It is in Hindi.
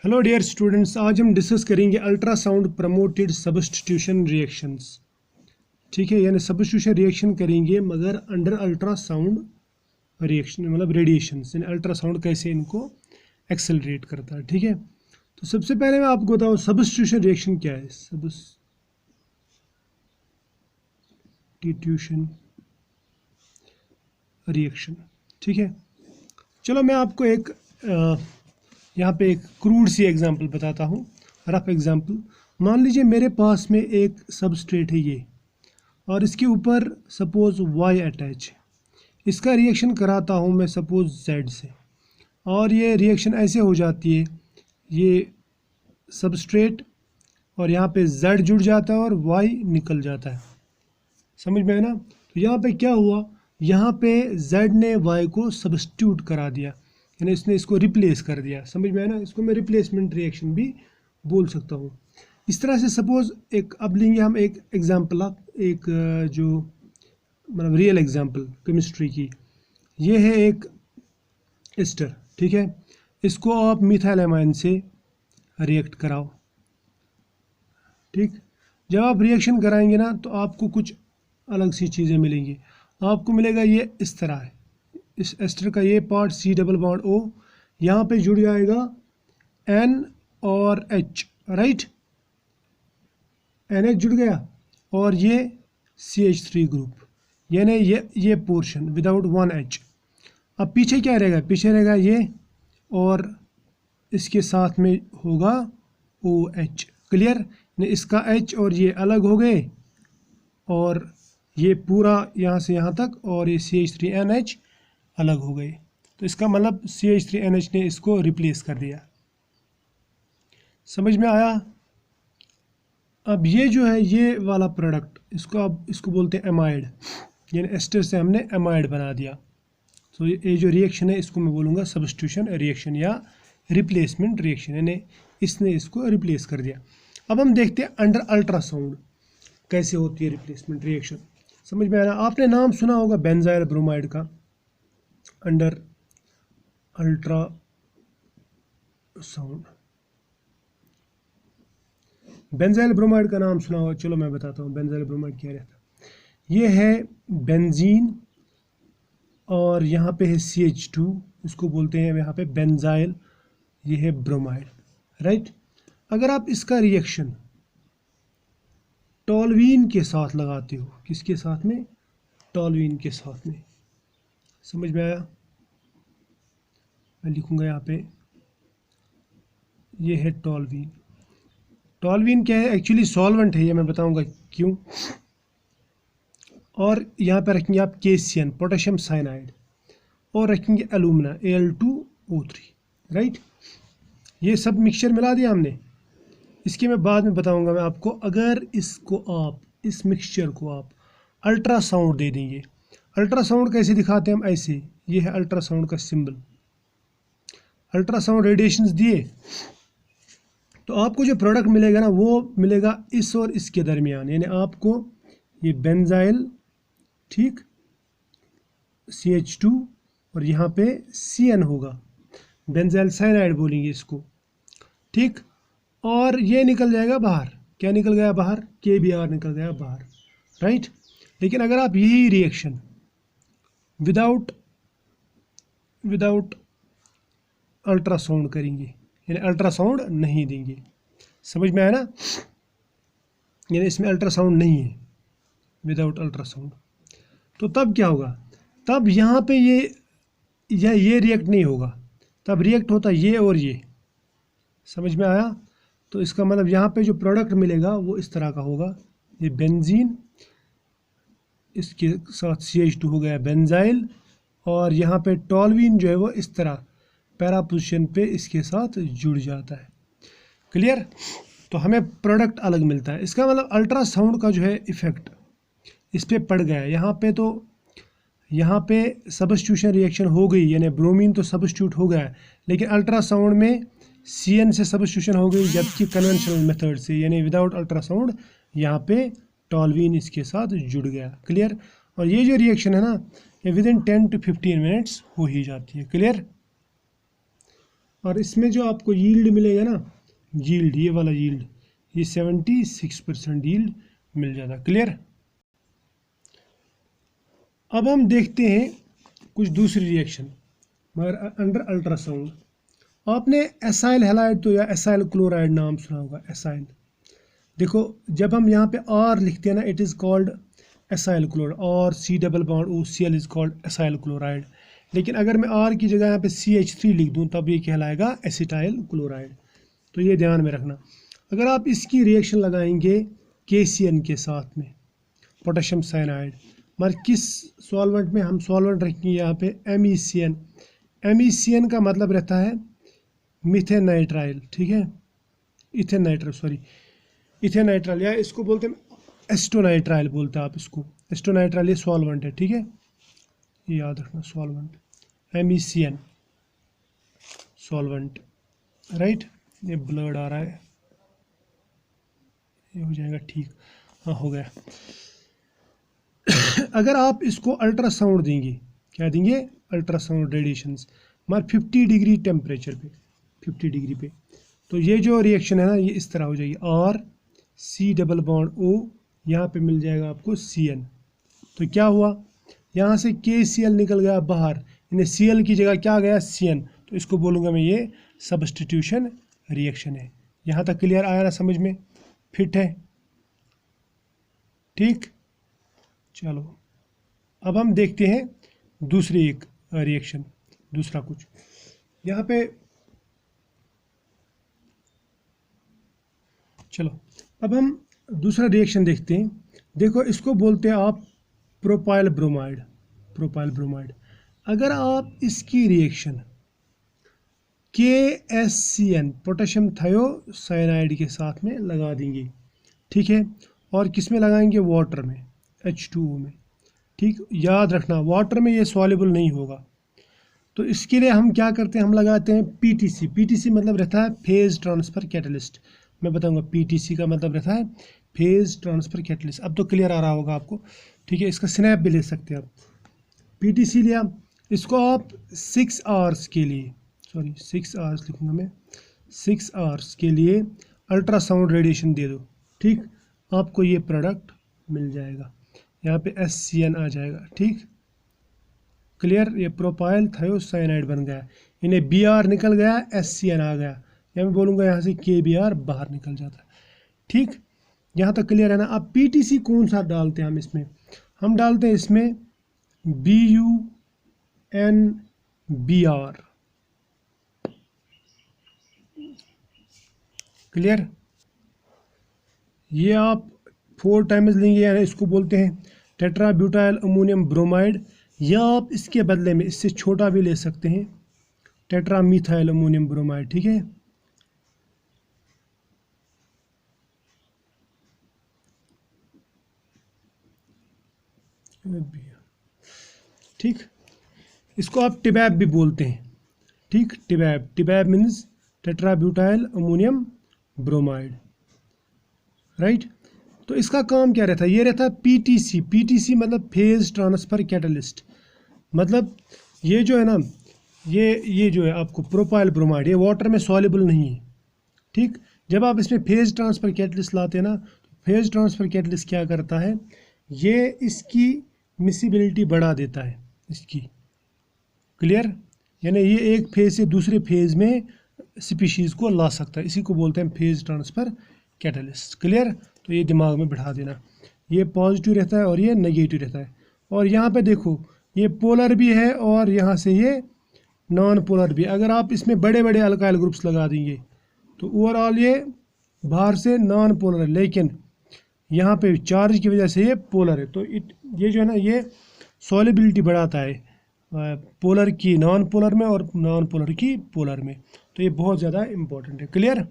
हेलो डियर स्टूडेंट्स, आज हम डिस्कस करेंगे अल्ट्रासाउंड प्रमोटेड सब्स्टिट्यूशन रिएक्शंस। ठीक है, यानी सब्स्टिट्यूशन रिएक्शन करेंगे मगर अंडर अल्ट्रासाउंड रिएक्शन, मतलब रेडिएशन, यानी अल्ट्रासाउंड कैसे इनको एक्सेलरेट करता है। ठीक है, तो सबसे पहले मैं आपको बताऊँ सब्स्टिट्यूशन रिएक्शन क्या है। सब्स्टिट्यूशन रिएक्शन, ठीक है। चलो मैं आपको एक यहाँ पे एक क्रूड सी एग्जांपल बताता हूँ, रफ एग्जांपल। मान लीजिए मेरे पास में एक सबस्ट्रेट है ये, और इसके ऊपर सपोज Y अटैच है। इसका रिएक्शन कराता हूँ मैं सपोज Z से, और ये रिएक्शन ऐसे हो जाती है, ये सबस्ट्रेट और यहाँ पे Z जुड़ जाता है और Y निकल जाता है। समझ में है ना। तो यहाँ पे क्या हुआ, यहाँ पे Z ने Y को सब्स्टिट्यूट करा दिया, यानी इसने इसको रिप्लेस कर दिया। समझ में है ना, इसको मैं रिप्लेसमेंट रिएक्शन भी बोल सकता हूँ। इस तरह से सपोज एक अब लेंगे हम एक एग्जांपल, एक जो मतलब रियल एग्जांपल केमिस्ट्री की। ये है एक एस्टर, ठीक है। इसको आप मिथाइल एमाइन से रिएक्ट कराओ। ठीक, जब आप रिएक्शन कराएंगे ना तो आपको कुछ अलग सी चीज़ें मिलेंगी। आपको मिलेगा ये इस तरह है, इस एस्टर का ये part C double bond O, यहाँ पे जुड़ जाएगा N और H, राइट। NH जुड़ गया और ये CH3 ग्रुप, यानी ये पोर्शन विदाउट 1H। अब पीछे क्या रहेगा, पीछे रहेगा ये, और इसके साथ में होगा OH। क्लियर, इसका H और ये अलग हो गए, और ये पूरा यहाँ से यहाँ तक, और ये CH3NH अलग हो गए। तो इसका मतलब CH3NH ने इसको रिप्लेस कर दिया। समझ में आया। अब ये जो है ये वाला प्रोडक्ट, इसको अब इसको बोलते हैं एमाइड, यानी एस्टर से हमने एमाइड बना दिया। तो ये जो रिएक्शन है इसको मैं बोलूँगा सब्स्टिट्यूशन रिएक्शन या रिप्लेसमेंट रिएक्शन, यानी इसने इसको रिप्लेस कर दिया। अब हम देखते हैं अंडर अल्ट्रासाउंड कैसे होती है रिप्लेसमेंट रिएक्शन। समझ में आ रहा, आपने नाम सुना होगा बेंजाइल ब्रोमाइड का अंडर अल्ट्रासाउंड। बेंजाइल ब्रोमाइड का नाम सुना होगा, चलो मैं बताता हूँ बेंजाइल ब्रोमाइड क्या रहता है। ये है बेंजीन, और यहाँ पे है CH2, इसको बोलते हैं यहाँ पे बेंजाइल, ये है ब्रोमाइड, राइट। अगर आप इसका रिएक्शन टॉल्यूइन के साथ लगाते हो, किसके साथ में, टॉल्यूइन के साथ में, समझ में आया। मैं लिखूंगा यहाँ पे, ये है टॉल्यूइन। टॉल्यूइन क्या है, एक्चुअली सॉल्वेंट है, ये मैं बताऊंगा क्यों। और यहाँ पे रखेंगे आप KCN पोटेशियम साइनाइड, और रखेंगे एलुमिना Al2O3, राइट। ये सब मिक्सचर मिला दिया हमने। इसके मैं बाद में बताऊंगा मैं आपको। अगर इसको आप, इस मिक्सचर को आप अल्ट्रासाउंड दे देंगे, अल्ट्रासाउंड कैसे दिखाते हैं हम, ऐसे, ये है अल्ट्रासाउंड का सिंबल। अल्ट्रासाउंड रेडिएशंस दिए तो आपको जो प्रोडक्ट मिलेगा ना वो मिलेगा इस और इसके दरमियान, यानी आपको ये बेंजाइल, ठीक, CH2 और यहाँ पे CN होगा, बेंजाइल साइनाइड बोलेंगे इसको, ठीक। और ये निकल जाएगा बाहर, क्या निकल गया बाहर, KBr निकल गया बाहर, राइट। लेकिन अगर आप यही रिएक्शन विदाउट अल्ट्रासाउंड करेंगे, यानी अल्ट्रासाउंड नहीं देंगे, समझ में आया ना, यानी इसमें अल्ट्रासाउंड नहीं है, विदाउट अल्ट्रासाउंड, तो तब क्या होगा, तब यहाँ पे ये रिएक्ट नहीं होगा, तब रिएक्ट होता ये और ये। समझ में आया। तो इसका मतलब यहाँ पे जो प्रोडक्ट मिलेगा वो इस तरह का होगा, ये बेंजीन, इसके साथ CH2 हो गया बेंजाइल, और यहाँ पे टॉल्यूइन जो है वो इस तरह पैरा पोजीशन पे इसके साथ जुड़ जाता है। क्लियर, तो हमें प्रोडक्ट अलग मिलता है। इसका मतलब अल्ट्रासाउंड का जो है इफेक्ट इस पर पड़ गया है। यहाँ पे सब्स्टिट्यूशन रिएक्शन हो गई, यानी ब्रोमीन तो सब्स्टिट्यूट हो गया है, लेकिन अल्ट्रासाउंड में CN से सब्स्टिट्यूशन हो गई, जबकि कन्वेंशनल मेथड से यानी विदाउट अल्ट्रासाउंड यहाँ पे टॉल्यूइन इसके साथ जुड़ गया। क्लियर, और ये जो रिएक्शन है ना, ये विदिन 10 to 15 मिनट्स हो ही जाती है। क्लियर, और इसमें जो आपको यील्ड मिलेगा ना, यील्ड, ये वाला यील्ड, ये 76% यील्ड मिल जाता। क्लियर। अब हम देखते हैं कुछ दूसरी रिएक्शन, मगर अंडर अल्ट्रासाउंड। आपने एसाइल हैलाइड तो या एसाइल क्लोराइड नाम सुना होगा, एसाइल। देखो जब हम यहाँ पे आर लिखते हैं ना, it is called acyl chloride, और C double bond O C L is called acyl chloride. लेकिन अगर मैं आर की जगह यहाँ पे CH3 लिख दूँ तब ये कहलाएगा एसिटाइल क्लोराइड। तो ये ध्यान में रखना। अगर आप इसकी रिएक्शन लगाएंगे KCN के साथ में, पोटेशियम साइनाइड, मगर किस सॉल्वेंट में, हम सॉल्वेंट रखेंगे यहाँ पे MECN। MECN का मतलब रहता है मीथेन नाइट्राइल, ठीक है, ethane nitrile, sorry ethane nitrile, या इसको बोलते हैं एस्टोनाइट्राइल बोलते हैं आप इसको। एस्टोनाइट्राइल ये सॉल्वेंट है, ठीक है, ये याद रखना, सॉल्वेंट MECN सॉल्वेंट, राइट। ये ब्लड आ रहा है, ये हो जाएगा ठीक, हाँ हो गया। अगर आप इसको अल्ट्रासाउंड देंगे, क्या देंगे, अल्ट्रासाउंड रेडिएशंस, मगर 50 डिग्री टेम्परेचर पे, 50 डिग्री पे, तो ये जो रिएक्शन है ना, ये इस तरह हो जाएगी, R C double bond O, यहाँ पे मिल जाएगा आपको CN। तो क्या हुआ, यहाँ से KCl निकल गया बाहर, यानी Cl की जगह क्या गया, CN। तो इसको बोलूँगा मैं ये सब्स्टिट्यूशन रिएक्शन है। यहाँ तक क्लियर आया ना, समझ में फिट है, ठीक। चलो अब हम देखते हैं दूसरी एक रिएक्शन, दूसरा कुछ यहाँ पे। चलो अब हम दूसरा रिएक्शन देखते हैं। देखो इसको बोलते हैं आप प्रोपाइल ब्रोमाइड, प्रोपाइल ब्रोमाइड। अगर आप इसकी रिएक्शन KSCN, पोटेशियम थायोसाइनाइड के साथ में लगा देंगे, ठीक है, और किस में लगाएंगे, वाटर में, H2O में, ठीक। याद रखना वाटर में ये सॉल्युबल नहीं होगा, तो इसके लिए हम क्या करते हैं, हम लगाते हैं PTC। PTC मतलब रहता है फेज ट्रांसफ़र कैटलिस्ट। मैं बताऊंगा PTC का मतलब रहता है फेज ट्रांसफ़र कैटलिस्ट। अब तो क्लियर आ रहा होगा आपको, ठीक है। इसका स्नैप भी ले सकते हैं आप। PTC लिया, इसको आप 6 आवर्स के लिए, सॉरी 6 आवर्स लिखूंगा मैं, 6 आवर्स के लिए अल्ट्रासाउंड रेडिएशन दे दो, ठीक। आपको ये प्रोडक्ट मिल जाएगा, यहाँ पे SCN आ जाएगा, ठीक। क्लियर, ये प्रोपाइल थायोसाइनाइड बन गया, इन्हें BR निकल गया, SCN आ गया, या मैं बोलूँगा यहाँ से KBR बाहर निकल जाता है, ठीक। यहाँ तक क्लियर है ना। अब PTC कौन सा डालते हैं हम इसमें, हम डालते हैं इसमें BUNBR। क्लियर, ये आप 4 टाइम्स लेंगे, यानी इसको बोलते हैं टेट्रा ब्यूटाइल अमोनियम ब्रोमाइड, या आप इसके बदले में इससे छोटा भी ले सकते हैं, टेट्रा मिथाइल अमोनियम ब्रोमाइड, ठीक है। ठीक, इसको आप टिबैब भी बोलते हैं, ठीक। TBAB, TBAB means tetra butyl ammonium bromide, right. तो इसका काम क्या रहता है, ये रहता है PTC। PTC मतलब फेज ट्रांसफ़र कैटलिस्ट, मतलब ये जो है ना, ये जो है आपको प्रोपाइल ब्रोमाइड, ये वाटर में सॉल्युबल नहीं है, ठीक। जब आप इसमें फेज ट्रांसफ़र कैटलिस्ट लाते हैं ना, फेज ट्रांसफ़र कैटलिस्ट क्या करता है, ये इसकी मिसिबिलिटी बढ़ा देता है इसकी। क्लियर, यानी ये एक फेज से दूसरे फेज में स्पीशीज़ को ला सकता है, इसी को बोलते हैं फेज ट्रांसफ़र कैटलिस्ट। क्लियर, तो ये दिमाग में बिठा देना, ये पॉजिटिव रहता है और ये नेगेटिव रहता है। और यहाँ पे देखो ये पोलर भी है और यहाँ से ये नॉन पोलर भी। अगर आप इसमें बड़े बड़े अल्काइल ग्रुप्स लगा देंगे तो ओवरऑल ये बाहर से नॉन पोलर है, लेकिन यहाँ पे चार्ज की वजह से ये पोलर है। तो ये जो है ना, ये सॉल्युबिलिटी बढ़ाता है पोलर की नॉन पोलर में और नॉन पोलर की पोलर में। तो ये बहुत ज़्यादा इम्पोर्टेंट है। क्लियर।